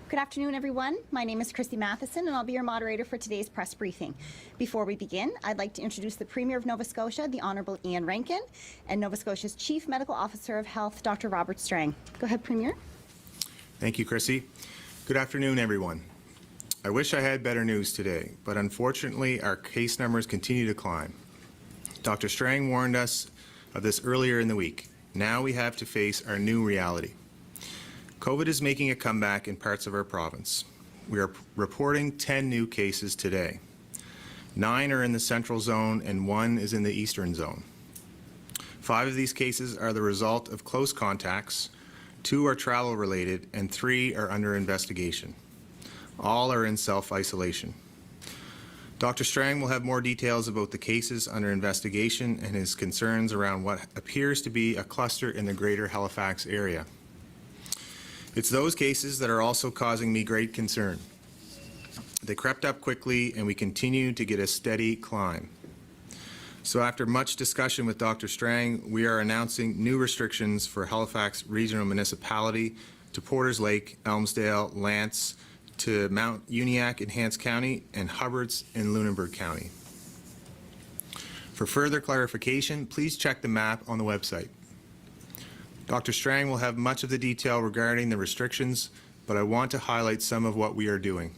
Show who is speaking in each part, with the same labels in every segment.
Speaker 1: Good afternoon, everyone. My name is Christy Matheson, and I'll be your moderator for today's press briefing. Before we begin, I'd like to introduce the Premier of Nova Scotia, the Honourable Iain Rankin, and Nova Scotia's Chief Medical Officer of Health, Dr. Robert Strang. Go ahead, Premier.
Speaker 2: Thank you, Chrissy. Good afternoon, everyone. I wish I had better news today, but unfortunately our case numbers continue to climb. Dr. Strang warned us of this earlier in the week. Now we have to face our new reality. COVID is making a comeback in parts of our province. We are reporting 10 new cases today. 9 are in the central zone and 1 is in the eastern zone. 5 of these cases are the result of close contacts, 2 are travel related, and 3 are under investigation. All are in self-isolation. Dr. Strang will have more details about the cases under investigation and his concerns around what appears to be a cluster in the greater Halifax area. It's those cases that are also causing me great concern. They crept up quickly and we continue to get a steady climb. So after much discussion with Dr. Strang, we are announcing new restrictions for Halifax Regional Municipality to Porters Lake, Elmsdale, Lantz, to Mount Uniacke in Hants County, and Hubbards in Lunenburg County. For further clarification, please check the map on the website. Dr. Strang will have much of the detail regarding the restrictions, but I want to highlight some of what we are doing.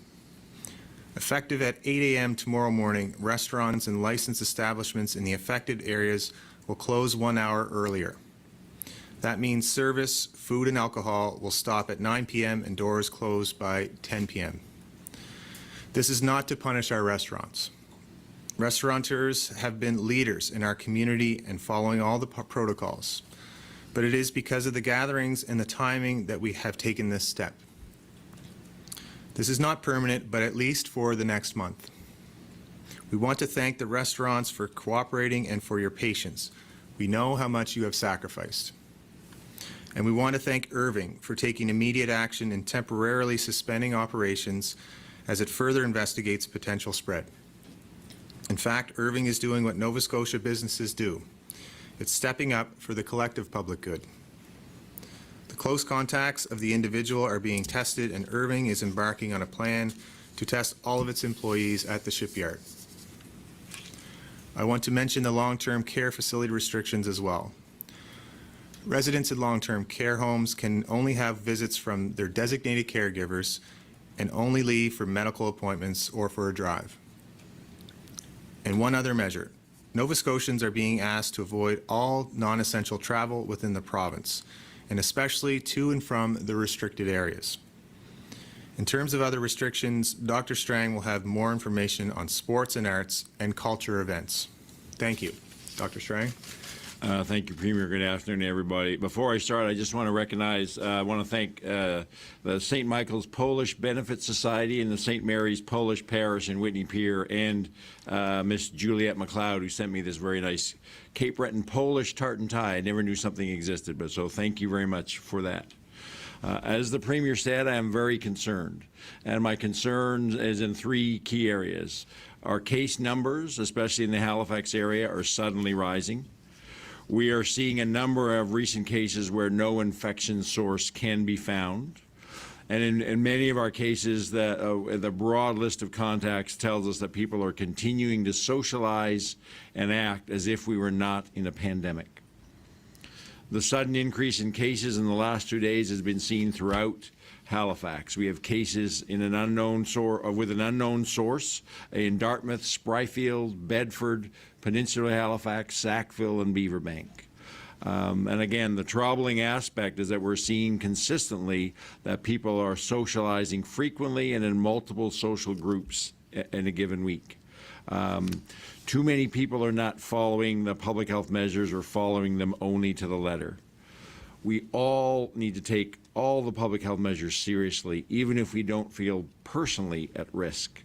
Speaker 2: Effective at 8 a.m. tomorrow morning, restaurants and licensed establishments in the affected areas will close 1 hour earlier. That means service, food and alcohol will stop at 9 p.m. and doors close by 10 p.m. This is not to punish our restaurants. Restaurateurs have been leaders in our community and following all the protocols. But it is because of the gatherings and the timing that we have taken this step. This is not permanent, but at least for the next month. We want to thank the restaurants for cooperating and for your patience. We know how much you have sacrificed. And we want to thank Irving for taking immediate action and temporarily suspending operations as it further investigates potential spread. In fact, Irving is doing what Nova Scotia businesses do. It's stepping up for the collective public good. The close contacts of the individual are being tested, and Irving is embarking on a plan to test all of its employees at the shipyard. I want to mention the long-term care facility restrictions as well. Residents in long-term care homes can only have visits from their designated caregivers and only leave for medical appointments or for a drive. And one other measure. Nova Scotians are being asked to avoid all non-essential travel within the province, and especially to and from the restricted areas. In terms of other restrictions, Dr. Strang will have more information on sports and arts and culture events. Thank you. Dr. Strang.
Speaker 3: Thank you, Premier. Good afternoon, everybody. Before I start, I just want to recognize, I want to thank the St. Michael's Polish Benefit Society and the St. Mary's Polish Parish in Whitney Pier, and Miss Juliette McLeod, who sent me this very nice Cape Breton Polish tartan tie. I never knew something existed, but so thank you very much for that. As the Premier said, I am very concerned, and my concern is in 3 key areas. Our case numbers, especially in the Halifax area, are suddenly rising. We are seeing a number of recent cases where no infection source can be found. And in many of our cases, the broad list of contacts tells us that people are continuing to socialize and act as if we were not in a pandemic. The sudden increase in cases in the last 2 days has been seen throughout Halifax. We have cases in an unknown with an unknown source in Dartmouth, Spryfield, Bedford, Peninsula Halifax, Sackville, and Beaverbank. And again, the troubling aspect is that we're seeing consistently that people are socializing frequently and in multiple social groups in a given week. Too many people are not following the public health measures or following them only to the letter. We all need to take all the public health measures seriously, even if we don't feel personally at risk.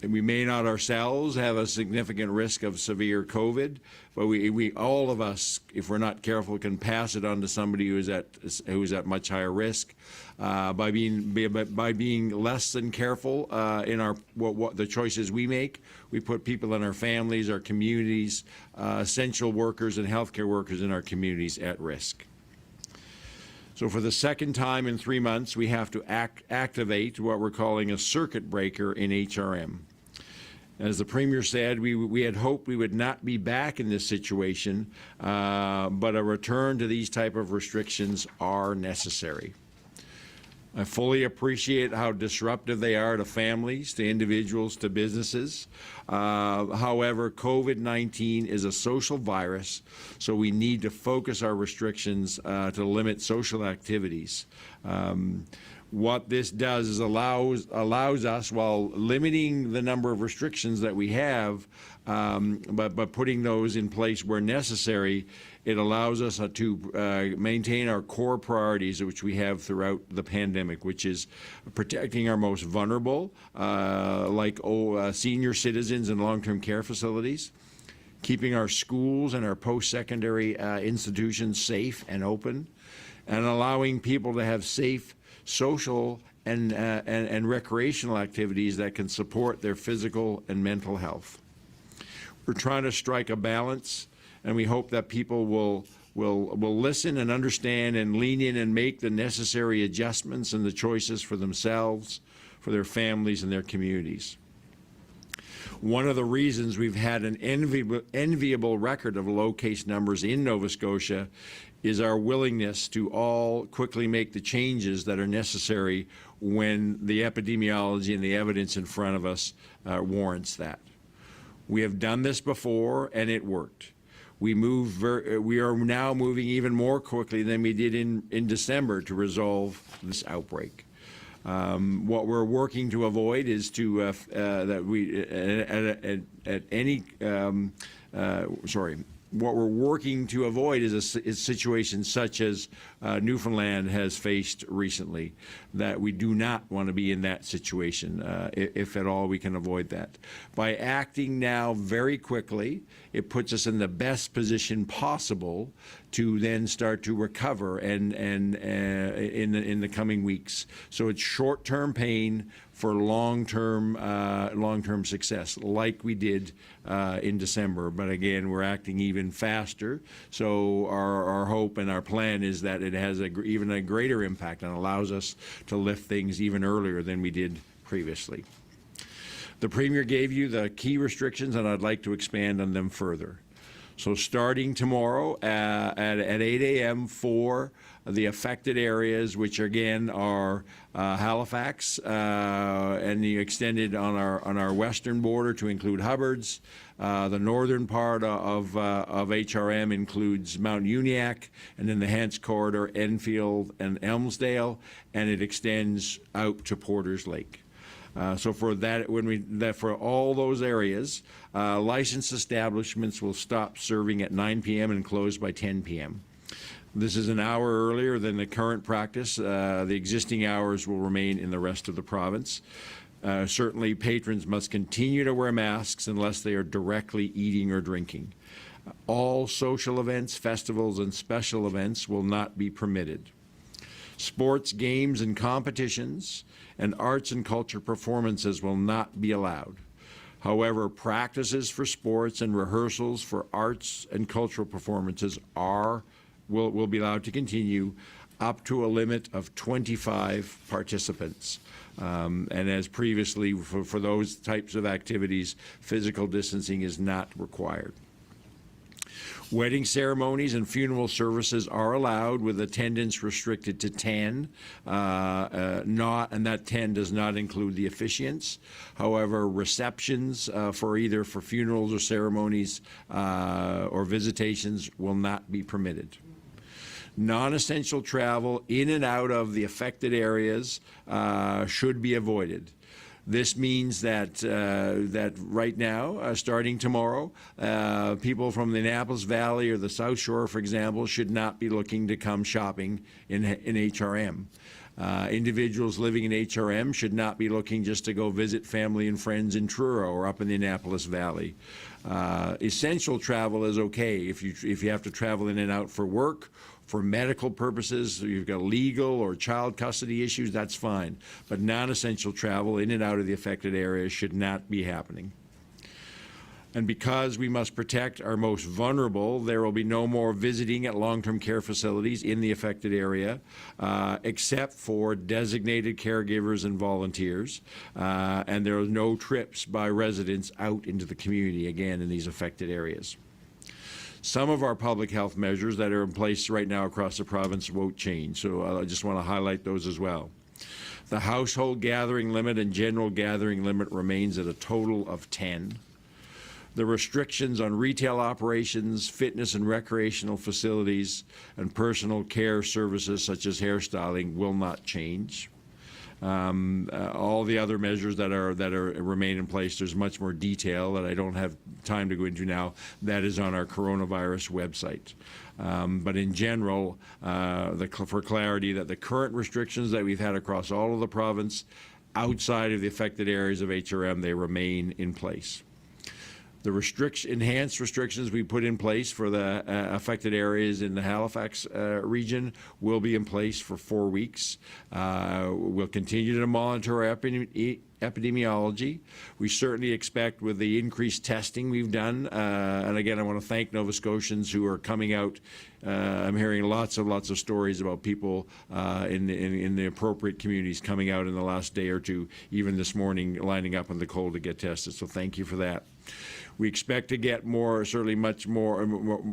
Speaker 3: We may not ourselves have a significant risk of severe COVID, but we all of us, if we're not careful, can pass it on to somebody who is at much higher risk. By being less than careful in what the choices we make, we put people in our families, our communities, essential workers and healthcare workers in our communities at risk. So So for the second time in 3 months, we have to activate what we're calling a circuit breaker in HRM. As the Premier said, we had hoped we would not be back in this situation, but a return to these type of restrictions are necessary. I fully appreciate how disruptive they are to families, to individuals, to businesses. However, COVID-19 is a social virus, so we need to focus our restrictions to limit social activities. What this does is allows us, while limiting the number of restrictions that we have, but putting those in place where necessary, it allows us to maintain our core priorities, which we have throughout the pandemic, which is protecting our most vulnerable, like senior citizens in long-term care facilities, keeping our schools and our post-secondary institutions safe and open, and allowing people to have safe social and recreational activities that can support their physical and mental health. We're trying to strike a balance, and we hope that people will listen and understand and lean in and make the necessary adjustments and the choices for themselves, for their families, and their communities. One of the reasons we've had an enviable record of low case numbers in Nova Scotia is our willingness to all quickly make the changes that are necessary when the epidemiology and the evidence in front of us warrants that. We have done this before, and it worked. We are now moving even more quickly than we did in December to resolve this outbreak. What we're working to avoid is to what we're working to avoid is situations such as Newfoundland has faced recently, that we do not want to be in that situation. If at all we can avoid that. By acting now very quickly, it puts us in the best position possible to then start to recover and in the coming weeks. So it's short-term pain for long-term success, like we did in December. But again, we're acting even faster. So our hope and our plan is that it has even a greater impact and allows us to lift things even earlier than we did previously. The Premier gave you the key restrictions, and I'd like to expand on them further. So starting tomorrow at 8 a.m. for the affected areas, which again are Halifax and the extended on our western border to include Hubbards. The northern part of HRM includes Mount Uniacke, and then the Hants Corridor, Enfield and Elmsdale, and it extends out to Porter's Lake. So for that, for all those areas, licensed establishments will stop serving at 9 p.m. and close by 10 p.m. This is an hour earlier than the current practice. The existing hours will remain in the rest of the province. Certainly, patrons must continue to wear masks unless they are directly eating or drinking. All social events, festivals, and special events will not be permitted. Sports, games, and competitions and arts and culture performances will not be allowed. However, practices for sports and rehearsals for arts and cultural performances will be allowed to continue up to a limit of 25 participants. And as previously, for those types of activities, physical distancing is not required. Wedding ceremonies and funeral services are allowed with attendance restricted to 10, and that 10 does not include the officiants. However, receptions for funerals or ceremonies or visitations will not be permitted. Non-essential travel in and out of the affected areas should be avoided. This means that right now, starting tomorrow, people from the Annapolis Valley or the South Shore, for example, should not be looking to come shopping in HRM. Individuals living in HRM should not be looking just to go visit family and friends in Truro or up in the Annapolis Valley. Essential travel is okay if you have to travel in and out for work. For medical purposes, you've got legal or child custody issues, that's fine. But non-essential travel in and out of the affected areas should not be happening. And because we must protect our most vulnerable, there will be no more visiting at long-term care facilities in the affected area, except for designated caregivers and volunteers. And there are no trips by residents out into the community, again, in these affected areas. Some of our public health measures that are in place right now across the province won't change, so I just want to highlight those as well. The household gathering limit and general gathering limit remains at a total of 10. The restrictions on retail operations, fitness and recreational facilities, and personal care services such as hairstyling will not change. All the other measures that remain in place, there's much more detail that I don't have time to go into now. That is on our coronavirus website. But in general, for clarity, that the current restrictions that we've had across all of the province, outside of the affected areas of HRM, they remain in place. The enhanced restrictions we put in place for the affected areas in the Halifax region will be in place for 4 weeks. We'll continue to monitor our epidemiology. We certainly expect, with the increased testing we've done, and again, I want to thank Nova Scotians who are coming out. I'm hearing lots of stories about people in the appropriate communities coming out in the last day or two, even this morning, lining up in the cold to get tested. So thank you for that. We expect to get certainly much more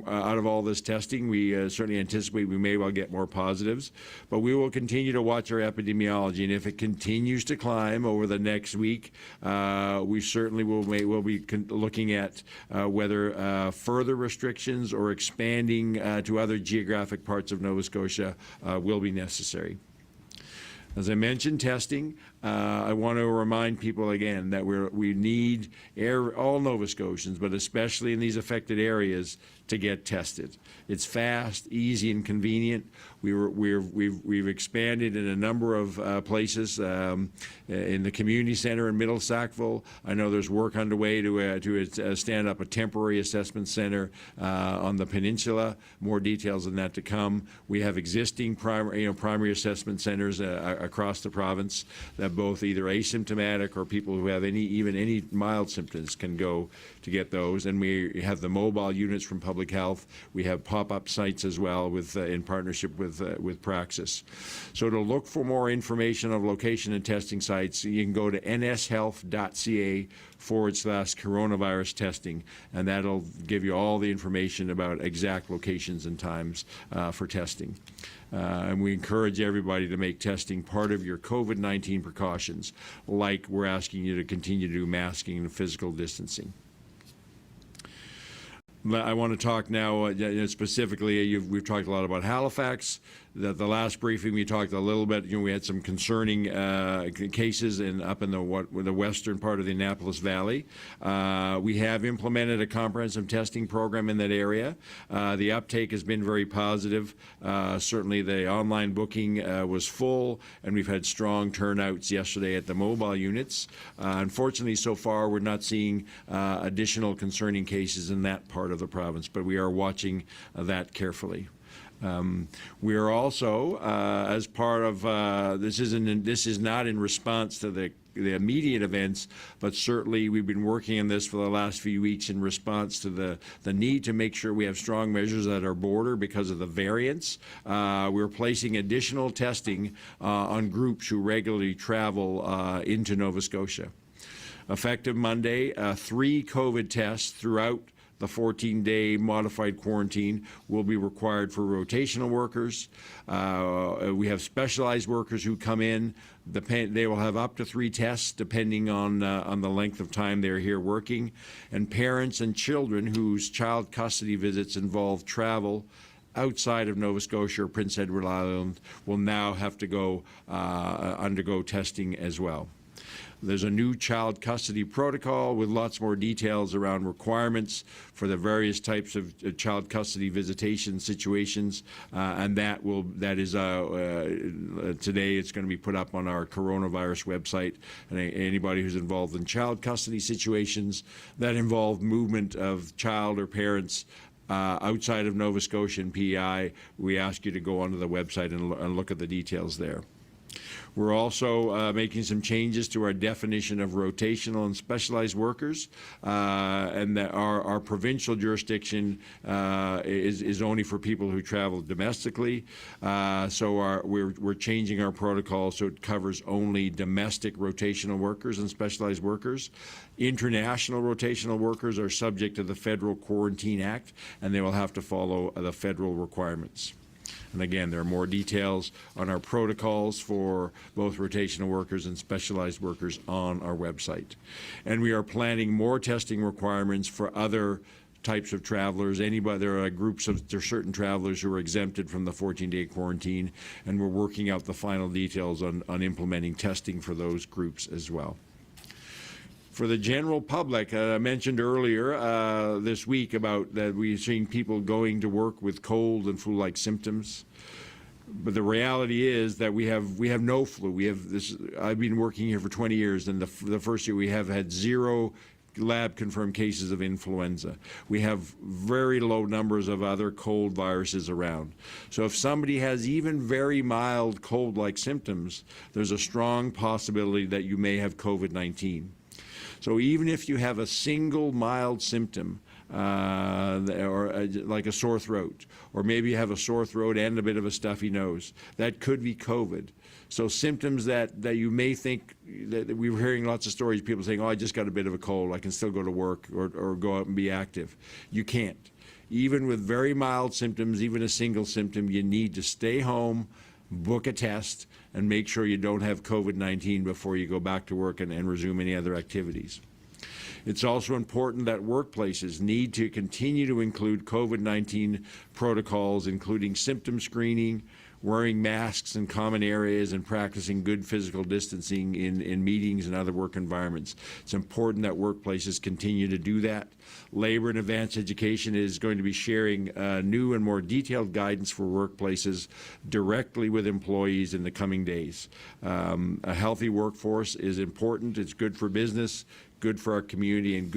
Speaker 3: out of all this testing. We certainly anticipate we may well get more positives, but we will continue to watch our epidemiology, and if it continues to climb over the next week, we certainly will be looking at whether further restrictions or expanding to other geographic parts of Nova Scotia will be necessary. As I mentioned, testing, I want to remind people again that we need all Nova Scotians, but especially in these affected areas, to get tested. It's fast, easy, and convenient. We've expanded in a number of places in the community center in Middle Sackville. I know there's work underway to stand up a temporary assessment center on the peninsula. More details on that to come. We have existing primary assessment centers across the province that both either asymptomatic or people who have even any mild symptoms can go to get those. And we have the mobile units from Public Health. We have pop-up sites as well in partnership with Praxis. So to look for more information on location and testing sites, you can go to nshealth.ca/coronavirus testing, and that'll give you all the information about exact locations and times for testing. And we encourage everybody to make testing part of your COVID-19 precautions, like we're asking you to continue to do masking and physical distancing. I want to talk now specifically, we've talked a lot about Halifax. The last briefing we talked a little bit, we had some concerning cases up in the western part of the Annapolis Valley. We have implemented a comprehensive testing program in that area. The uptake has been very positive. Certainly the online booking was full, and we've had strong turnouts yesterday at the mobile units. Unfortunately, so far, we're not seeing additional concerning cases in that part of the province, but we are watching that carefully. We are also, as part of this is not in response to the immediate events, but certainly we've been working on this for the last few weeks in response to the need to make sure we have strong measures at our border because of the variants. We're placing additional testing on groups who regularly travel into Nova Scotia. Effective Monday, 3 COVID tests throughout the 14-day modified quarantine will be required for rotational workers. We have specialized workers who come in. They will have up to 3 tests depending on the length of time they're here working. And parents and children whose child custody visits involve travel outside of Nova Scotia or Prince Edward Island will now have to undergo testing as well. There's a new child custody protocol with lots more details around requirements for the various types of child custody visitation situations, and today it's going to be put up on our coronavirus website. And anybody who's involved in child custody situations that involve movement of child or parents outside of Nova Scotia and PEI, we ask you to go onto the website and look at the details there. We're also making some changes to our definition of rotational and specialized workers, and that our provincial jurisdiction is only for people who travel domestically. So we're changing our protocol so it covers only domestic rotational workers and specialized workers. International rotational workers are subject to the Federal Quarantine Act, and they will have to follow the federal requirements. And again, there are more details on our protocols for both rotational workers and specialized workers on our website. And we are planning more testing requirements for other types of travelers. There are certain travelers who are exempted from the 14-day quarantine, and we're working out the final details on implementing testing for those groups as well. For the general public, I mentioned earlier this week about that we're seeing people going to work with cold and flu-like symptoms. But the reality is that we have no flu. We have this. I've been working here for 20 years, and the first year we have had 0 lab-confirmed cases of influenza. We have very low numbers of other cold viruses around. So if somebody has even very mild cold-like symptoms, there's a strong possibility that you may have COVID-19. So even if you have a single mild symptom, like a sore throat, or maybe you have a sore throat and a bit of a stuffy nose, that could be COVID. So symptoms that you may think, that we were hearing lots of stories, people saying, oh, I just got a bit of a cold, I can still go to work or go out and be active. You can't. Even with very mild symptoms, even a single symptom, you need to stay home, book a test, and make sure you don't have COVID-19 before you go back to work and resume any other activities. It's also important that workplaces need to continue to include COVID-19 protocols, including symptom screening, wearing masks in common areas, and practicing good physical distancing in meetings and other work environments. It's important that workplaces continue to do that. Labor and Advanced Education is going to be sharing new and more detailed guidance for workplaces directly with employees in the coming days. A healthy workforce is important. It's good for business, good for our community, and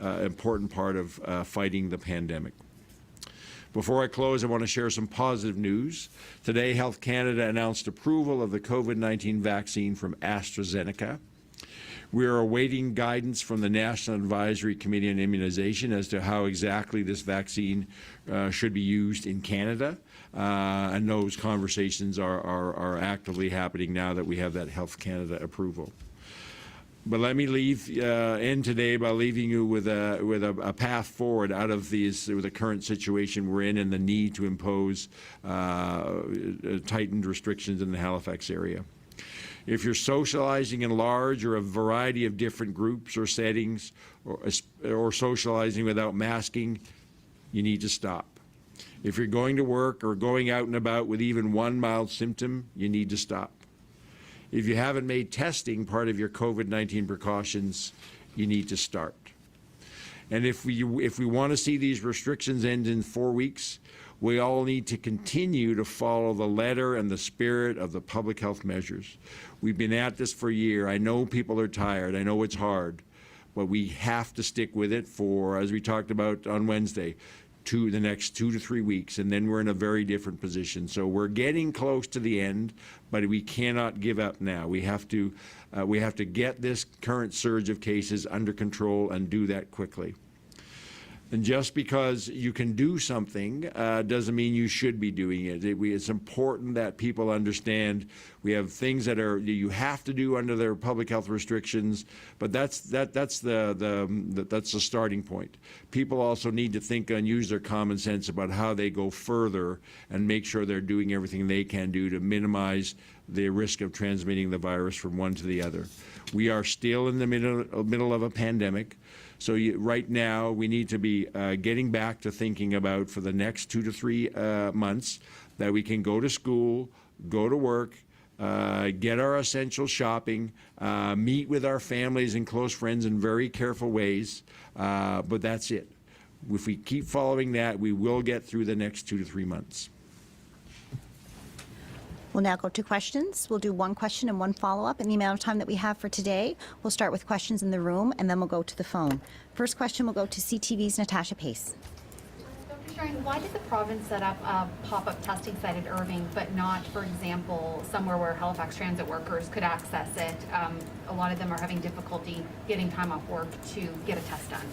Speaker 3: important part of fighting the pandemic. Before I close, I want to share some positive news. Today, Health Canada announced approval of the COVID-19 vaccine from AstraZeneca. We are awaiting guidance from the National Advisory Committee on Immunization as to how exactly this vaccine should be used in Canada. And those conversations are actively happening now that we have that Health Canada approval. But let me end today by leaving you with a path forward out of the current situation we're in and the need to impose tightened restrictions in the Halifax area. If you're socializing in large or a variety of different groups or settings, or socializing without masking, you need to stop. If you're going to work or going out and about with even one mild symptom, you need to stop. If you haven't made testing part of your COVID-19 precautions, you need to start. And if we want to see these restrictions end in 4 weeks, we all need to continue to follow the letter and the spirit of the public health measures. We've been at this for a year. I know people are tired. I know it's hard. But we have to stick with it for, as we talked about on Wednesday, the next 2 to 3 weeks, and then we're in a very different position. So we're getting close to the end, but we cannot give up now. We have to get this current surge of cases under control and do that quickly. And just because you can do something doesn't mean you should be doing it. It's important that people understand we have things that you have to do under their public health restrictions, but that's the starting point. People also need to think and use their common sense about how they go further and make sure they're doing everything they can do to minimize the risk of transmitting the virus from one to the other. We are still in the middle of a pandemic. So right now, we need to be getting back to thinking about, for the next 2 to 3 months, that we can go to school, go to work, get our essential shopping, meet with our families and close friends in very careful ways, but that's it. If we keep following that, we will get through the next 2 to 3 months.
Speaker 1: We'll now go to questions. We'll do one question and one follow-up in the amount of time that we have for today. We'll start with questions in the room, and then we'll go to the phone. First question will go to CTV's Natasha Pace.
Speaker 4: Dr. Strang, why did the province set up a pop-up testing site at Irving, but not, for example, somewhere where Halifax transit workers could access it? A lot of them are having difficulty getting time off work to get a test done.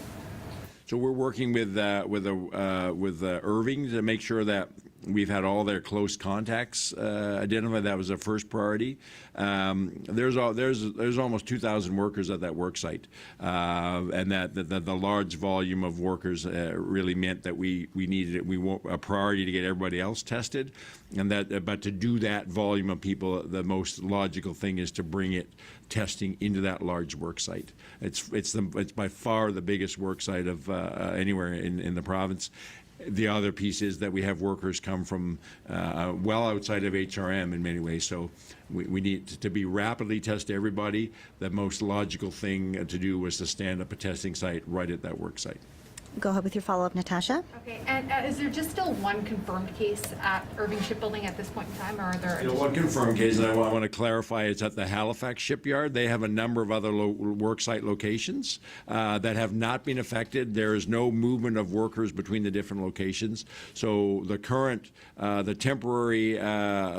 Speaker 3: So we're working with Irving to make sure that we've had all their close contacts identified. That was our first priority. There's almost 2,000 workers at that work site, and that the large volume of workers really meant that we needed a priority to get everybody else tested, and but to do that volume of people, the most logical thing is to bring testing into that large work site. It's by far the biggest work site of anywhere in the province. The other piece is that we have workers come from well outside of HRM in many ways, so we need to be rapidly test everybody. The most logical thing to do was to stand up a testing site right at that work site.
Speaker 1: Go ahead with your follow-up, Natasha.
Speaker 4: Okay, and is there just still one confirmed case at Irving Shipbuilding at this point in time, or are there?
Speaker 3: One confirmed case, and I want to clarify, it's at the Halifax shipyard. They have a number of other work site locations that have not been affected. There is no movement of workers between the different locations. So the current, the temporary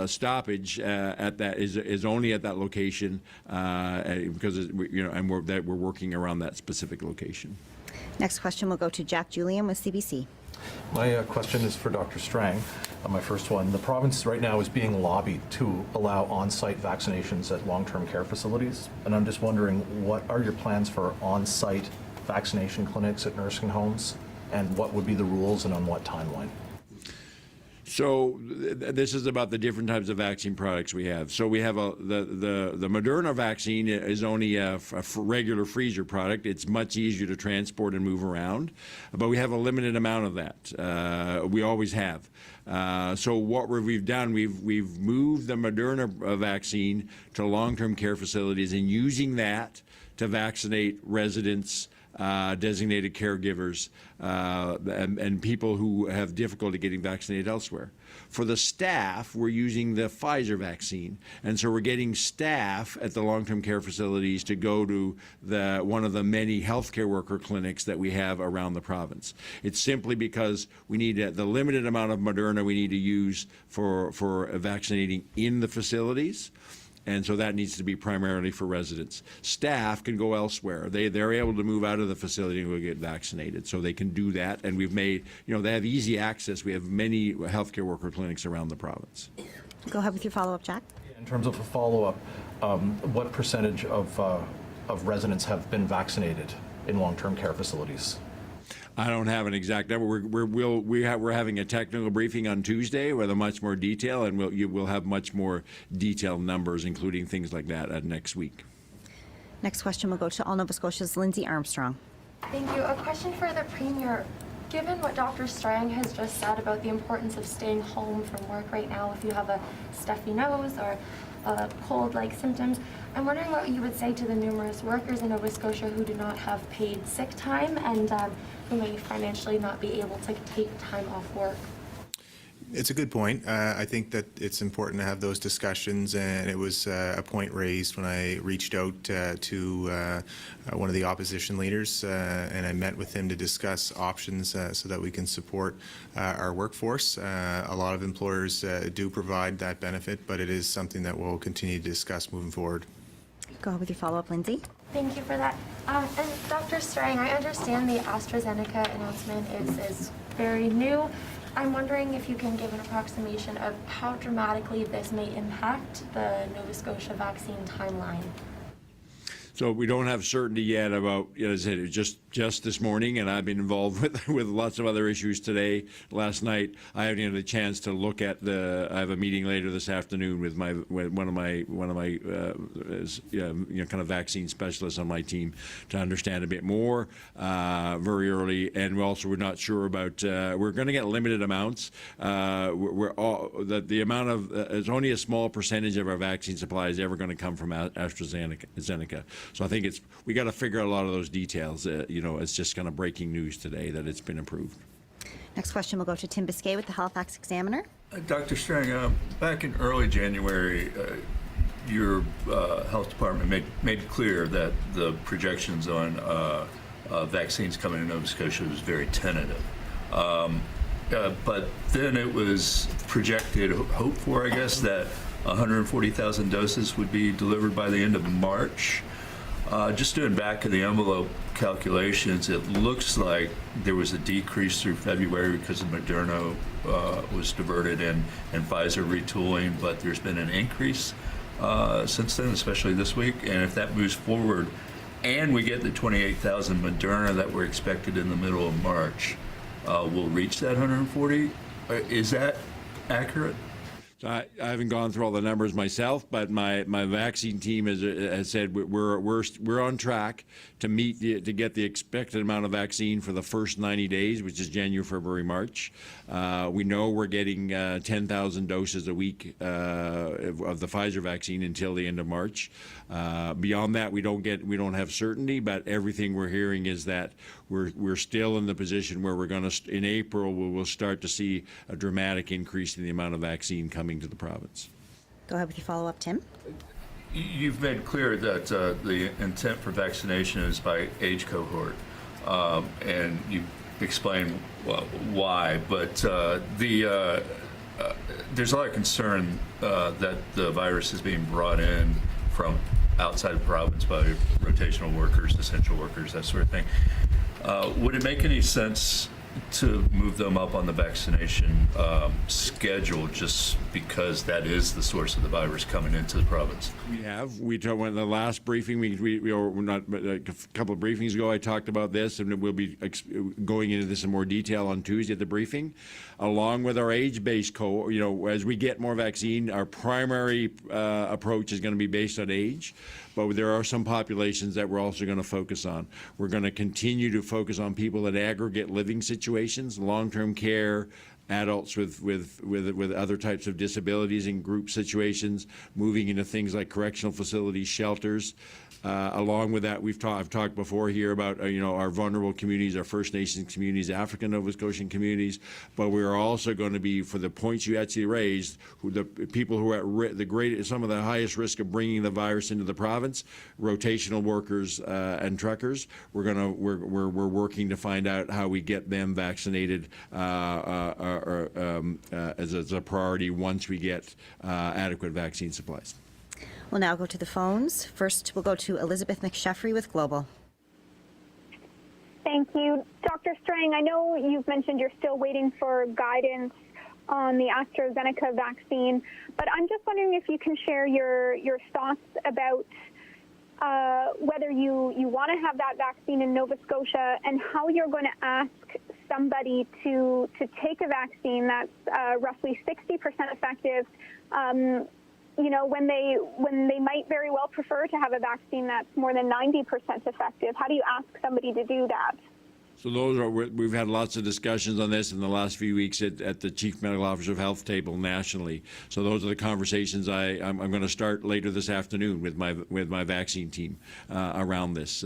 Speaker 3: stoppage at that is only at that location because and we're working around that specific location.
Speaker 1: Next question will go to Jack Julian with CBC.
Speaker 5: My question is for Dr. Strang. My first one, the province right now is being lobbied to allow on-site vaccinations at long-term care facilities. And I'm just wondering, what are your plans for on-site vaccination clinics at nursing homes? And what would be the rules and on what timeline?
Speaker 3: So this is about the different types of vaccine products we have. So we have the Moderna vaccine is only a regular freezer product. It's much easier to transport and move around, but we have a limited amount of that. We always have. So what we've done, we've moved the Moderna vaccine to long-term care facilities and using that to vaccinate residents, designated caregivers, and people who have difficulty getting vaccinated elsewhere. For the staff, we're using the Pfizer vaccine, and so we're getting staff at the long-term care facilities to go to one of the many healthcare worker clinics that we have around the province. It's simply because we need the limited amount of Moderna we need to use for vaccinating in the facilities. And so that needs to be primarily for residents. Staff can go elsewhere. They're able to move out of the facility and go get vaccinated. So they can do that. And we've made, they have easy access. We have many healthcare worker clinics around the province.
Speaker 1: Go ahead with your follow-up, Jack.
Speaker 5: In terms of a follow-up, what percentage of residents have been vaccinated in long-term care facilities?
Speaker 3: I don't have an exact number. We're having a technical briefing on Tuesday with a much more detail, and we'll have much more detailed numbers, including things like that, next week.
Speaker 1: Next question will go to All Nova Scotia's Lindsay Armstrong.
Speaker 6: Thank you. A question for the Premier. Given what Dr. Strang has just said about the importance of staying home from work right now if you have a stuffy nose or cold-like symptoms, I'm wondering what you would say to the numerous workers in Nova Scotia who do not have paid sick time and who may financially not be able to take time off work.
Speaker 2: It's a good point. I think that it's important to have those discussions, and it was a point raised when I reached out to one of the opposition leaders, and I met with him to discuss options so that we can support our workforce. A lot of employers do provide that benefit, but it is something that we'll continue to discuss moving forward.
Speaker 1: Go ahead with your follow-up, Lindsay.
Speaker 6: Thank you for that. And Dr. Strang, I understand the AstraZeneca announcement is very new. I'm wondering if you can give an approximation of how dramatically this may impact the Nova Scotia vaccine timeline.
Speaker 3: So we don't have certainty yet about, as I said, just this morning, and I've been involved with lots of other issues today. Last night, I haven't had a chance to look at I have a meeting later this afternoon with one of my kind of vaccine specialists on my team to understand a bit more very early. And we're not sure about. We're going to get limited amounts. The amount of it's only a small percentage of our vaccine supply is ever going to come from AstraZeneca. So I think we got to figure out a lot of those details. It's just kind of breaking news today that it's been approved.
Speaker 1: Next question will go to Tim Biscay with the Halifax Examiner.
Speaker 7: Dr. Strang, back in early January, your health department made clear that the projections on vaccines coming to Nova Scotia was very tentative. but then it was projected, hoped for, I guess, that 140,000 doses would be delivered by the end of March. Just doing back of the envelope calculations, it looks like there was a decrease through February because of Moderna was diverted and Pfizer retooling, but there's been an increase since then, especially this week. And if that moves forward and we get the 28,000 Moderna that were expected in the middle of March, we'll reach that 140. Is that accurate?
Speaker 3: So I haven't gone through all the numbers myself, but my vaccine team has said we're on track to get the expected amount of vaccine for the first 90 days, which is January, February, March. We know we're getting 10,000 doses a week of the Pfizer vaccine until the end of March. Beyond that, we don't have certainty, but everything we're hearing is that we're still in the position where we're going to, in April, we will start to see a dramatic increase in the amount of vaccine coming to the province.
Speaker 1: Go ahead with your follow-up, Tim.
Speaker 7: You've made clear that the intent for vaccination is by age cohort, and you explained why, but there's a lot of concern that the virus is being brought in from outside the province by rotational workers, essential workers, that sort of thing. Would it make any sense to move them up on the vaccination schedule just because that is the source of the virus coming into the province?
Speaker 3: We have. We talked in the last briefing, we're not a couple of briefings ago, I talked about this, and we'll be going into this in more detail on Tuesday at the briefing, along with our age-based as we get more vaccine, our primary approach is going to be based on age. But there are some populations that we're also going to focus on. We're going to continue to focus on people in aggregate living situations, long-term care, adults with other types of disabilities in group situations, moving into things like correctional facilities, shelters. Along with that, I've talked before here about our vulnerable communities, our First Nations communities, African Nova Scotian communities, but we're also going to be, for the points you actually raised, the people who are at some of the highest risk of bringing the virus into the province, rotational workers and truckers. We're working to find out how we get them vaccinated as a priority once we get adequate vaccine supplies.
Speaker 1: We'll now go to the phones. First, we'll go to Elizabeth McSheffrey with Global.
Speaker 8: Thank you. Dr. Strang, I know you've mentioned you're still waiting for guidance on the AstraZeneca vaccine, but I'm just wondering if you can share your thoughts about whether you want to have that vaccine in Nova Scotia and how you're going to ask somebody to take a vaccine that's roughly 60% effective, when they might very well prefer to have a vaccine that's more than 90% effective. How do you ask somebody to do that?
Speaker 3: So we've had lots of discussions on this in the last few weeks at the Chief Medical Officer of Health table nationally. So those are the conversations I'm going to start later this afternoon with my vaccine team around this.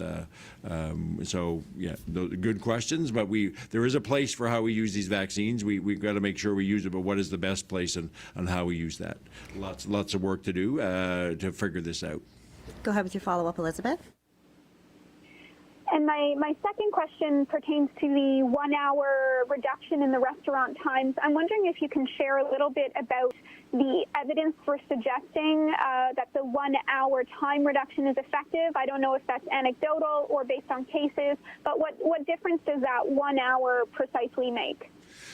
Speaker 3: So yeah, those are good questions, but there is a place for how we use these vaccines. We've got to make sure we use it, but what is the best place and how we use that? Lots of work to do to figure this out.
Speaker 1: Go ahead with your follow-up, Elizabeth.
Speaker 8: And my second question pertains to the 1 hour reduction in the restaurant times. I'm wondering if you can share a little bit about the evidence for suggesting that the 1 hour time reduction is effective. I don't know if that's anecdotal or based on cases, but what difference does that 1 hour precisely make?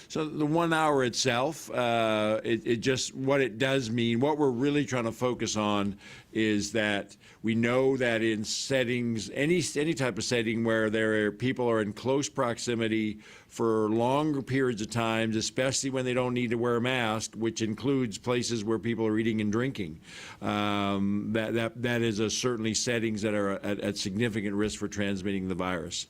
Speaker 3: So the 1 hour itself, it just, what it does mean, what we're really trying to focus on is that we know that in settings, any type of setting where people are in close proximity for longer periods of times, especially when they don't need to wear a mask, which includes places where people are eating and drinking, that is certainly settings that are at significant risk for transmitting the virus.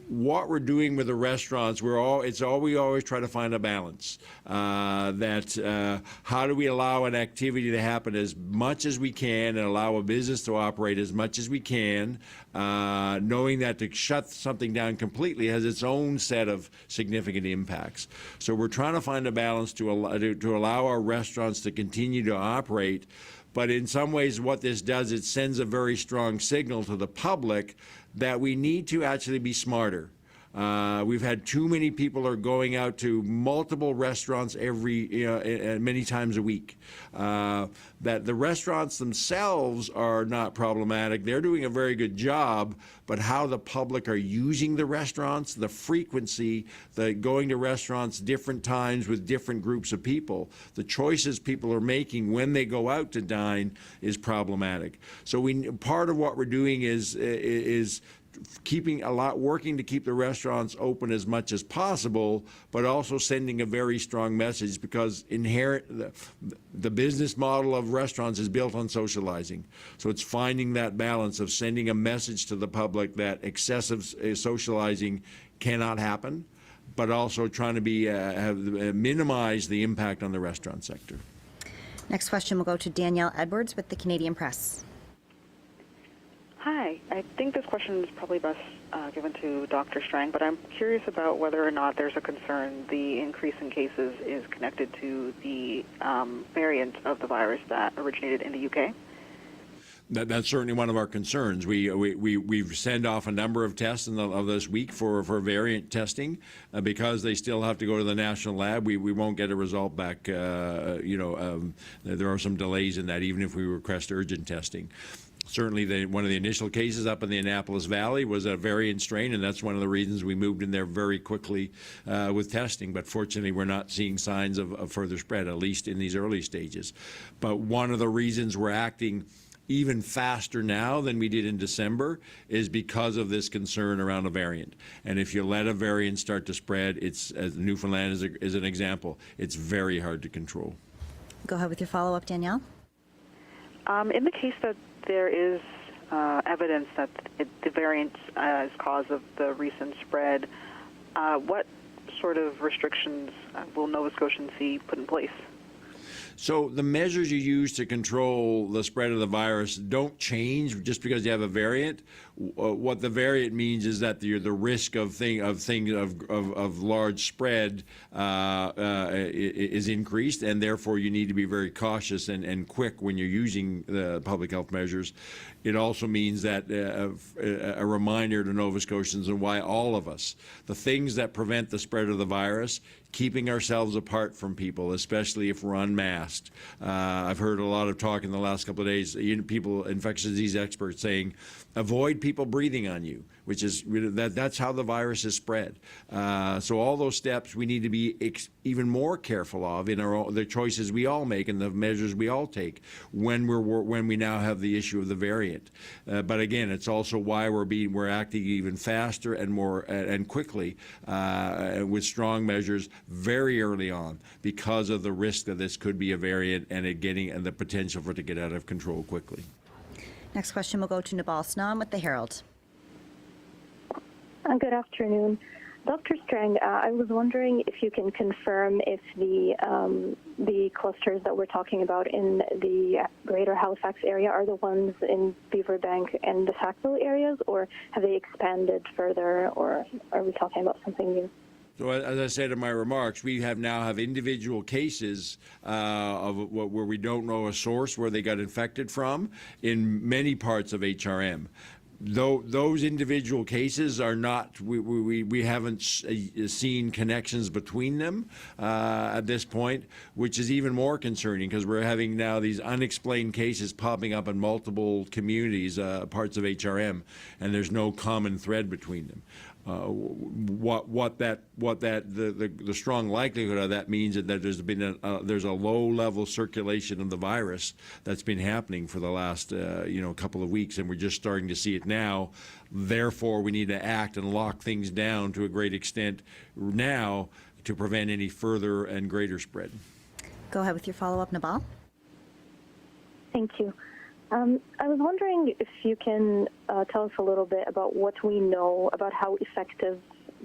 Speaker 3: What we're doing with the restaurants, we always try to find a balance. How do we allow an activity to happen as much as we can and allow a business to operate as much as we can, knowing that to shut something down completely has its own set of significant impacts. So we're trying to find a balance to allow our restaurants to continue to operate. But in some ways, what this does, it sends a very strong signal to the public that we need to actually be smarter We've had too many people are going out to multiple restaurants many times a week. That the restaurants themselves are not problematic. They're doing a very good job, but how the public are using the restaurants, the frequency, the going to restaurants different times with different groups of people, the choices people are making when they go out to dine is problematic. So part of what we're doing is working to keep the restaurants open as much as possible, but also sending a very strong message, because the business model of restaurants is built on socializing. So it's finding that balance of sending a message to the public that excessive socializing cannot happen, but also trying to minimize the impact on the restaurant sector.
Speaker 1: Next question will go to Danielle Edwards with the Canadian Press.
Speaker 9: Hi. I think this question is probably best given to Dr. Strang, but I'm curious about whether or not there's a concern the increase in cases is connected to the variant of the virus that originated in the UK.
Speaker 3: That's certainly one of our concerns. We've sent off a number of tests of this week for variant testing because they still have to go to the national lab. We won't get a result back. There are some delays in that, even if we request urgent testing. Certainly, one of the initial cases up in the Annapolis Valley was a variant strain, and that's one of the reasons we moved in there very quickly with testing. But fortunately, we're not seeing signs of further spread, at least in these early stages. But one of the reasons we're acting even faster now than we did in December is because of this concern around a variant. And if you let a variant start to spread, as Newfoundland is an example, it's very hard to control.
Speaker 1: Go ahead with your follow-up, Danielle.
Speaker 9: In the case that there is evidence that the variant is cause of the recent spread, what sort of restrictions will Nova Scotians see put in place?
Speaker 3: So the measures you use to control the spread of the virus don't change just because you have a variant. What the variant means is that the risk of large spread is increased, and therefore you need to be very cautious and quick when you're using the public health measures. It also means that a reminder to Nova Scotians and why all of us, the things that prevent the spread of the virus, keeping ourselves apart from people, especially if we're unmasked. I've heard a lot of talk in the last couple of days, people, infectious disease experts saying, avoid people breathing on you, which is that's how the virus is spread. So all those steps we need to be even more careful of in the choices we all make and the measures we all take when we now have the issue of the variant. But again, it's also why we're acting even faster and more and quickly with strong measures very early on because of the risk that this could be a variant and the potential for it to get out of control quickly.
Speaker 1: Next question will go to Nabal Snam with the Herald.
Speaker 10: Good afternoon. Dr. Strang, I was wondering if you can confirm if the clusters that we're talking about in the greater Halifax area are the ones in Beaverbank and the Sackville areas, or have they expanded further, or are we talking about something new?
Speaker 3: So as I said in my remarks, we now have individual cases where we don't know a source where they got infected from in many parts of HRM. Though those individual cases are not, we haven't seen connections between them at this point, which is even more concerning because we're having now these unexplained cases popping up in multiple communities, parts of HRM, and there's no common thread between them. The strong likelihood of that means that there's been there's a low-level circulation of the virus that's been happening for the last couple of weeks, and we're just starting to see it now. Therefore, we need to act and lock things down to a great extent now to prevent any further and greater spread.
Speaker 1: Go ahead with your follow-up, Nabal.
Speaker 10: Thank you. I was wondering if you can tell us a little bit about what we know about how effective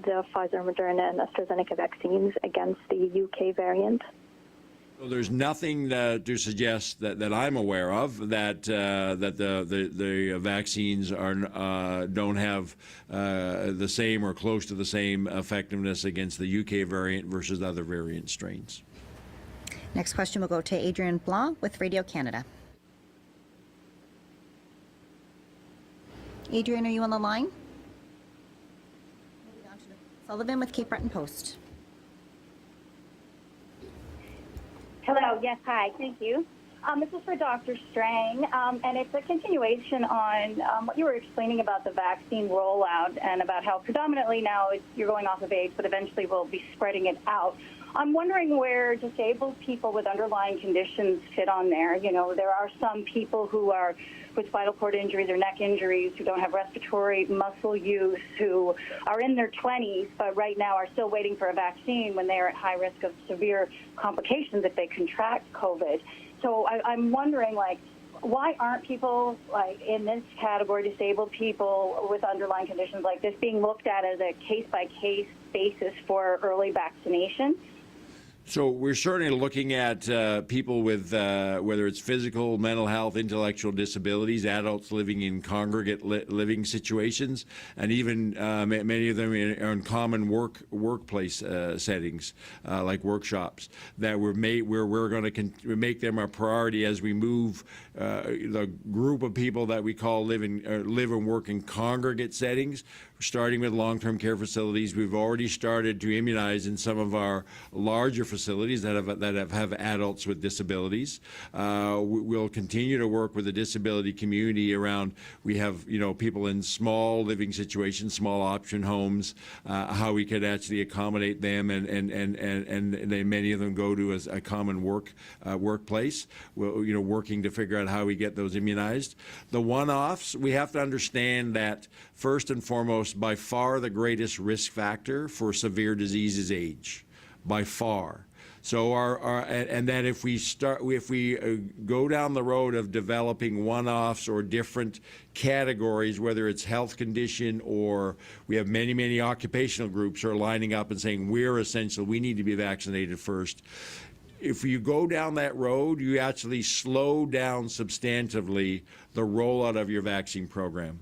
Speaker 10: the Pfizer, Moderna, and AstraZeneca vaccines against the UK variant.
Speaker 3: So there's nothing to suggest that I'm aware of that the vaccines don't have the same or close to the same effectiveness against the UK variant versus other variant strains.
Speaker 1: Next question will go to Adrian Blanc with Radio Canada. Adrian, are you on the line? Sullivan with Cape Breton Post.
Speaker 11: Hello, yes, hi, thank you. This is for Dr. Strang, and it's a continuation on what you were explaining about the vaccine rollout and about how predominantly now you're going off of age, but eventually we'll be spreading it out. I'm wondering where disabled people with underlying conditions fit on there. You know, there are some people who are with spinal cord injuries or neck injuries who don't have respiratory muscle use, who are in their 20s, but right now are still waiting for a vaccine when they are at high risk of severe complications if they contract COVID. So I'm wondering, like, why aren't people like in this category, disabled people with underlying conditions like this, being looked at as a case-by-case basis for early vaccination?
Speaker 3: So we're certainly looking at people with whether it's physical, mental health, intellectual disabilities, adults living in congregate living situations, and even many of them in common workplace settings like workshops that we're going to make them a priority as we move the group of people that we call live and work in congregate settings. Starting with long-term care facilities, we've already started to immunize in some of our larger facilities that have adults with disabilities. We'll continue to work with the disability community around. We have people in small living situations, small option homes, how we could actually accommodate them, and many of them go to a common workplace. Working to figure out how we get those immunized. The one-offs, we have to understand that first and foremost, by far the greatest risk factor for severe disease is age, by far. So and then if we go down the road of developing one-offs or different categories, whether it's health condition or we have many occupational groups who are lining up and saying we need to be vaccinated first. If you go down that road, you actually slow down substantively the rollout of your vaccine program.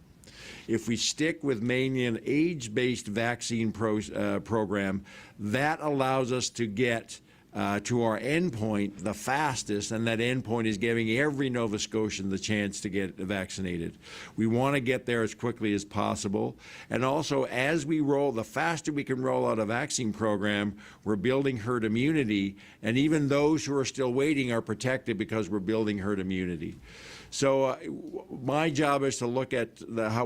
Speaker 3: If we stick with mainly an age-based vaccine program, that allows us to get to our endpoint the fastest, and that endpoint is giving every Nova Scotian the chance to get vaccinated. We want to get there as quickly as possible, and also as we the faster we can roll out a vaccine program, we're building herd immunity, and even those who are still waiting are protected because we're building herd immunity. So my job is to look at how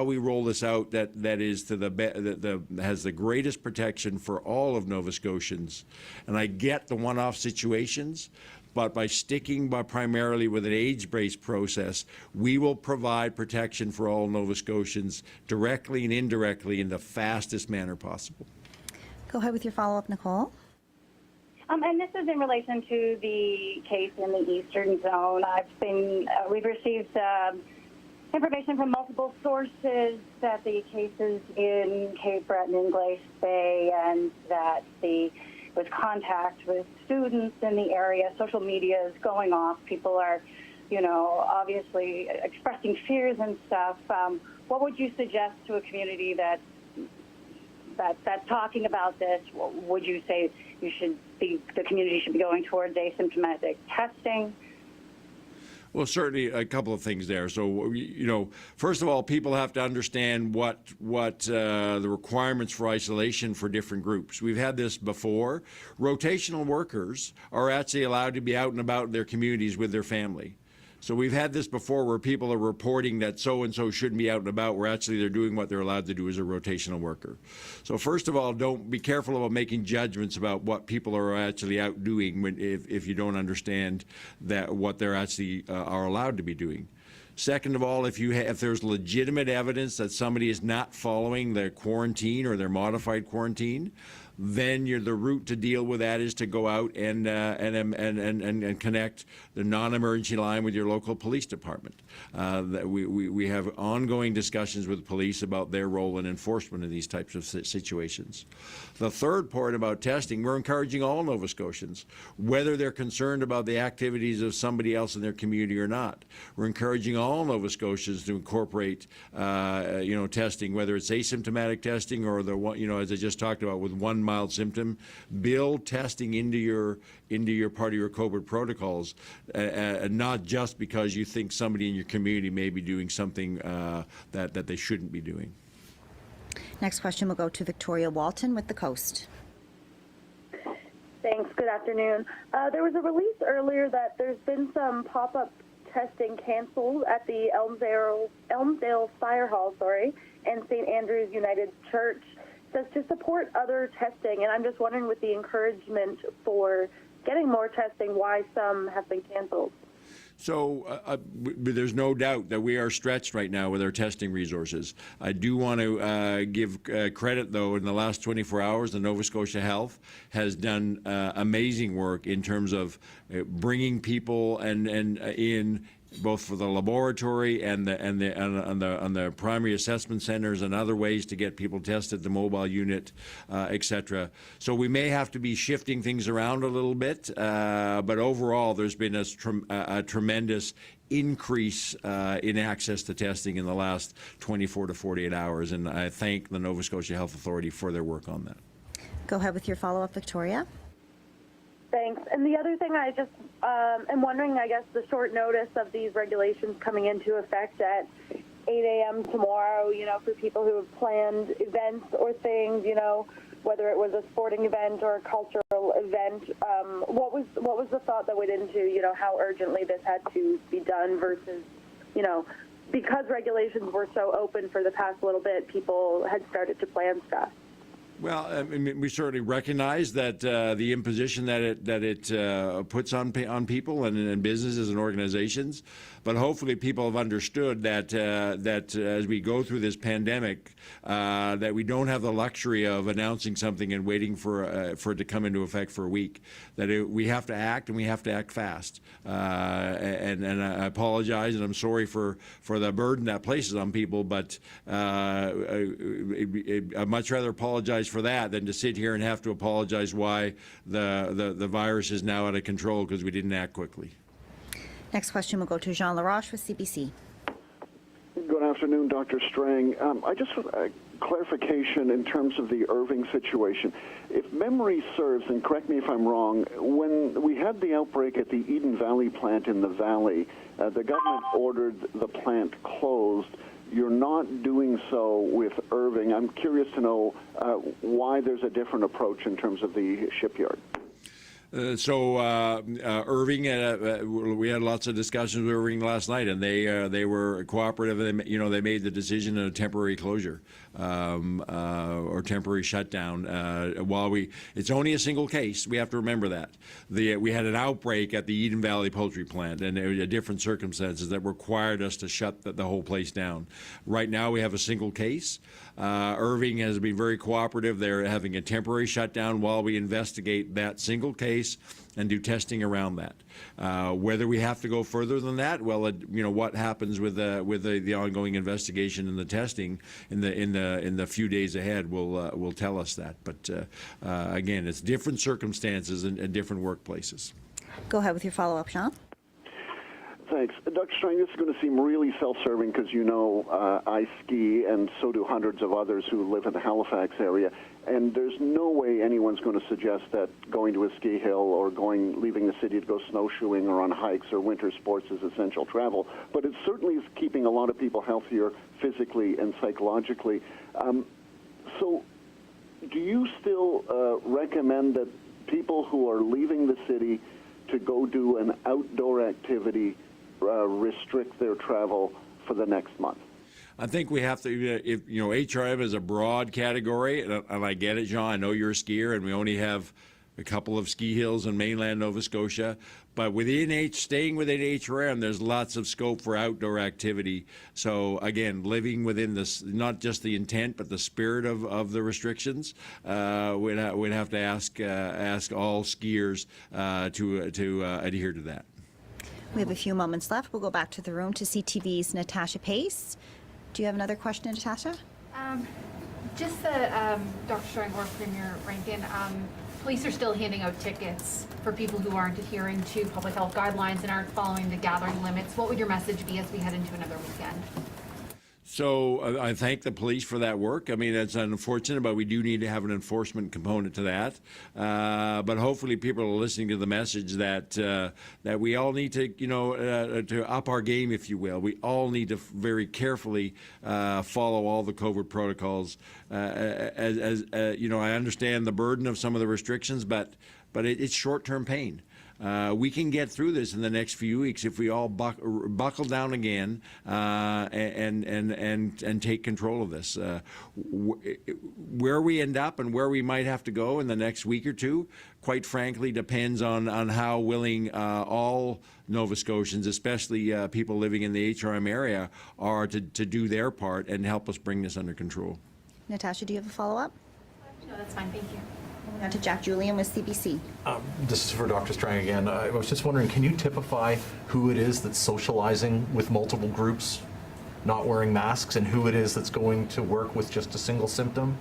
Speaker 3: we roll this out that is has the greatest protection for all of Nova Scotians. And I get the one-off situations, but by sticking primarily with an age-based process, we will provide protection for all Nova Scotians directly and indirectly in the fastest manner possible.
Speaker 1: Go ahead with your follow-up, Nicole.
Speaker 11: And this is in relation to the case in the Eastern Zone. We've received information from multiple sources that the cases in Cape Breton and Glace Bay, and that there was contact with students in the area. Social media is going off. People are, obviously expressing fears and stuff. What would you suggest to a community that's talking about this? Would you say the community should be going towards asymptomatic testing?
Speaker 3: Well, certainly a couple of things there. So, first of all, people have to understand what the requirements for isolation for different groups. We've had this before. Rotational workers are actually allowed to be out and about in their communities with their family. So we've had this before where people are reporting that so-and-so shouldn't be out and about, where actually they're doing what they're allowed to do as a rotational worker. So first of all, don't be careful about making judgments about what people are actually out doing if you don't understand what they're actually are allowed to be doing. Second of all, if there's legitimate evidence that somebody is not following their quarantine or their modified quarantine, then the route to deal with that is to go out and connect the non-emergency line with your local police department. We have ongoing discussions with police about their role in enforcement in these types of situations. The third part about testing, we're encouraging all Nova Scotians, whether they're concerned about the activities of somebody else in their community or not. We're encouraging all Nova Scotians to incorporate, testing, whether it's asymptomatic testing or as I just talked about, with one mild symptom. Build testing into your part of your COVID protocols, not just because you think somebody in your community may be doing something that they shouldn't be doing.
Speaker 1: Next question will go to Victoria Walton with the Coast.
Speaker 12: Thanks. Good afternoon. There was a release earlier that there's been some pop-up testing canceled at the Elmsdale Fire Hall, and St. Andrew's United Church. Says to support other testing, and I'm just wondering, with the encouragement for getting more testing, why some have been canceled.
Speaker 3: So there's no doubt that we are stretched right now with our testing resources. I do want to give credit, though. In the last 24 hours, the Nova Scotia Health has done amazing work in terms of bringing people and in both for the laboratory and the primary assessment centers and other ways to get people tested, the mobile unit, etc. So we may have to be shifting things around a little bit, but overall there's been a tremendous increase in access to testing in the last 24 to 48 hours, and I thank the Nova Scotia Health Authority for their work on that.
Speaker 1: Go ahead with your follow-up, Victoria.
Speaker 12: Thanks. And the other thing I just am wondering, I guess, the short notice of these regulations coming into effect at 8 a.m. tomorrow, for people who have planned events or things, whether it was a sporting event or a cultural event. What was the thought that went into, how urgently this had to be done versus, because regulations were so open for the past little bit, people had started to plan stuff?
Speaker 3: Well, I mean, we certainly recognize that the imposition that it puts on people and businesses and organizations, but hopefully people have understood that as we go through this pandemic, that we don't have the luxury of announcing something and waiting for it to come into effect for a week. That we have to act, and we have to act fast. And I apologize, and I'm sorry for the burden that places on people, but I'd much rather apologize for that than to sit here and have to apologize why the virus is now out of control because we didn't act quickly.
Speaker 1: Next question will go to Jean Laroche with CBC.
Speaker 13: Good afternoon, Dr. Strang. I just want a clarification in terms of the Irving situation. If memory serves, and correct me if I'm wrong, when we had the outbreak at the Eden Valley plant in the Valley, the government ordered the plant closed. You're not doing so with Irving. I'm curious to know why there's a different approach in terms of the shipyard.
Speaker 3: Irving, we had lots of discussions with Irving last night, and they were cooperative. And they made the decision of a temporary closure or temporary shutdown. It's only a single case. We have to remember that. We had an outbreak at the Eden Valley poultry plant, and there were different circumstances that required us to shut the whole place down. Right now, we have a single case. Irving has been very cooperative. They're having a temporary shutdown while we investigate that single case and do testing around that. Whether we have to go further than that, well, what happens with the ongoing investigation and the testing in the few days ahead will tell us that. But again, it's different circumstances and different workplaces.
Speaker 1: Go ahead with your follow-up, Jean.
Speaker 13: Thanks. Dr. Strang, this is going to seem really self-serving because I ski, and so do hundreds of others who live in the Halifax area. And there's no way anyone's going to suggest that going to a ski hill or leaving the city to go snowshoeing or on hikes or winter sports is essential travel. But it certainly is keeping a lot of people healthier physically and psychologically. So do you still recommend that people who are leaving the city to go do an outdoor activity restrict their travel for the next month?
Speaker 3: I think we have to, HRM is a broad category, and I get it, Jean. I know you're a skier, and we only have a couple of ski hills in mainland Nova Scotia. But staying within HRM, there's lots of scope for outdoor activity. So again, living within this, not just the intent, but the spirit of the restrictions, we'd have to ask all skiers to adhere to that.
Speaker 1: We have a few moments left. We'll go back to the room to CTV's Natasha Pace. Do you have another question, Natasha?
Speaker 4: Just Dr. Strang or Premier Rankin, police are still handing out tickets for people who aren't adhering to public health guidelines and aren't following the gathering limits. What would your message be as we head into another weekend?
Speaker 3: So I thank the police for that work. I mean, it's unfortunate, but we do need to have an enforcement component to that. But hopefully, people are listening to the message that that we all need to, to up our game, if you will. We all need to very carefully follow all the COVID protocols. As I understand the burden of some of the restrictions, but it's short-term pain. We can get through this in the next few weeks if we all buckle down again and take control of this. Where we end up and where we might have to go in the next week or two, quite frankly, depends on how willing all Nova Scotians, especially people living in the HRM area, are to do their part and help us bring this under control.
Speaker 1: Natasha, do you have a follow-up?
Speaker 4: No, that's fine, thank you.
Speaker 1: Moving on to Jack Julian with CBC.
Speaker 5: This is for Dr. Strang again. I was just wondering, can you typify who it is that's socializing with multiple groups, not wearing masks, and who it is that's going to work with just a single symptom?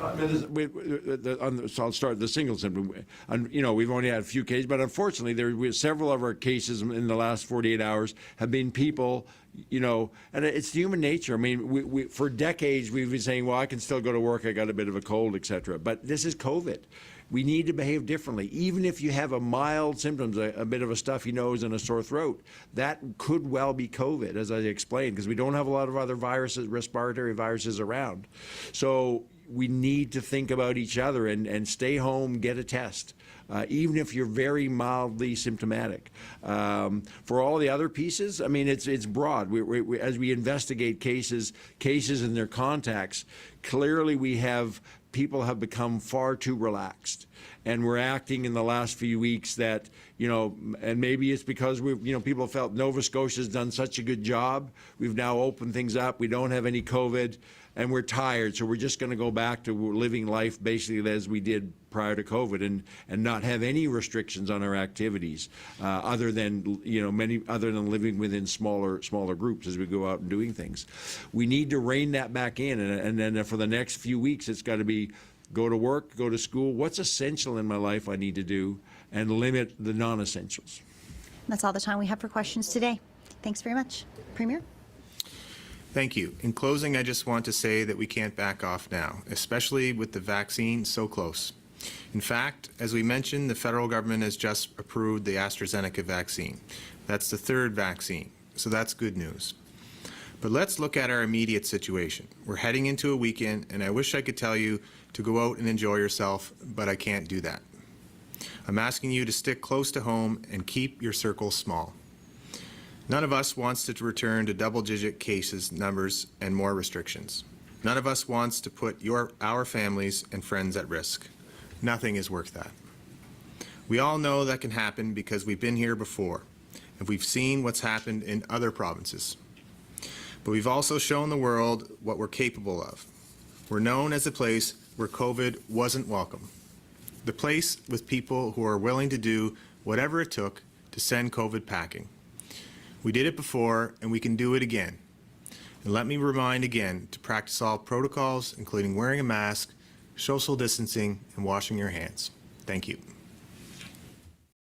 Speaker 3: So I'll start the single symptom. We've only had a few cases, but unfortunately, several of our cases in the last 48 hours have been people, and it's human nature. I mean, we for decades we've been saying, well, I can still go to work, I got a bit of a cold, etc. But this is COVID. We need to behave differently. Even if you have a mild symptoms, a bit of a stuffy nose and a sore throat, that could well be COVID, as I explained, because we don't have a lot of other viruses, respiratory viruses around. So we need to think about each other and stay home, get a test, even if you're very mildly symptomatic. For all the other pieces, I mean, it's broad. As we investigate cases and their contacts, clearly people have become far too relaxed. And we're acting in the last few weeks that, and maybe it's because people felt Nova Scotia's done such a good job. We've now opened things up. We don't have any COVID, and we're tired. So we're just going to go back to living life basically as we did prior to COVID, and not have any restrictions on our activities, other than living within smaller groups as we go out and doing things. We need to rein that back in, and then for the next few weeks, it's got to be go to work, go to school. What's essential in my life I need to do, and limit the non-essentials.
Speaker 1: That's all the time we have for questions today. Thanks very much. Premier?
Speaker 2: Thank you. In closing, I just want to say that we can't back off now, especially with the vaccine so close. In fact, as we mentioned, the federal government has just approved the AstraZeneca vaccine. That's the third vaccine, so that's good news. But let's look at our immediate situation. We're heading into a weekend, and I wish I could tell you to go out and enjoy yourself, but I can't do that. I'm asking you to stick close to home and keep your circle small. None of us wants to return to double-digit cases numbers and more restrictions. None of us wants to put our families and friends at risk. Nothing is worth that. We all know that can happen because we've been here before, and we've seen what's happened in other provinces. But we've also shown the world what we're capable of. We're known as a place where COVID wasn't welcome. The place with people who are willing to do whatever it took to send COVID packing. We did it before, and we can do it again. And let me remind again to practice all protocols, including wearing a mask, social distancing, and washing your hands. Thank you.